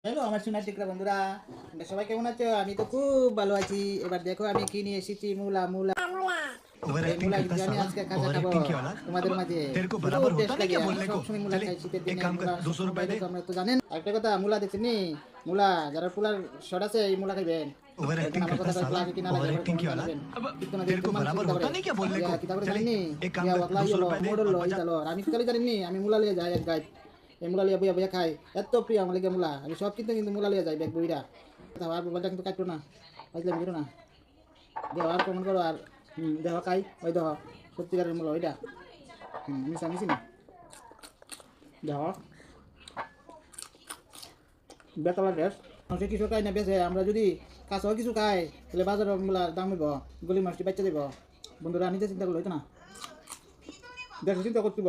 Hello আমার সোনার টিকরা বন্ধুরা, তোমরা সবাই কেমন আছো? আমি তো খুব ভালো আছি। এবার দেখো আমি কি নিয়ে এসেছি, মূলা মূলা ओवर এই एक्टिंग মূলা करता কিন্তু আমি साला। আজকে খাজা ओवर খাবো एक्टिंग किया ना। তোমাদের अब মাঝে। तेरे को খুব बराबर होता টেস্ট नहीं লাগে। क्या আমি बोलने को। সবসময় মূলা चले খাই শীতের एक দিনে। काम कर মূলা 200 সবসময় रुपए বাইরে दे। তো আমরা তো জানেন। একটা কথা, মূলা দেখছেন নি? মূলা যারা পোলার শর্ট আছে এই মূলা খাইবেন। ओवर এখন एक्टिंग আমার करता কথা साला। লাগে কি না লাগে ओवर এবার एक्टिंग কমেন্ট किया ना। জানাবেন। अब কিন্তু না तेरे দেখতে को মানুষ बराबर কিতা করে होता नहीं क्या बोलने को। কিতা করে चले জানেননি? एक काम ইয়া कर ওয়াল্লাহ 200 ইয়া रुपए दे মোড়ল और লো बजा। ইতালো আমি কি জানেননি? আমি মূলা লিয়ে যাই এক গাইড। এই মূলা লিয়ে বইয়া বইয়া খাই। এত প্রিয় আমার লাগে মূলা। আমি সব কিন্তু মূলা লিয়ে যাই ব্যাগ বইরা। আর মোবাইলটা কিন্তু কাটলো না, বুঝলাম কিন্তু না। দেহ আর কমেন্ট করো আর দেহ খাই ওই দেহ সত্যিকারের মূল্য ওইটা মিশা মিশি না দেহ বেতলা ড্রেস মানুষে কিছু খাই না বেছে। আমরা যদি কাছেও কিছু খাই তাহলে বাজারের মূলার দাম হইব, গলি মাছটি বাচ্চা দেব। বন্ধুরা নিজে চিন্তা করলো হইতো না, দেশ চিন্তা করতে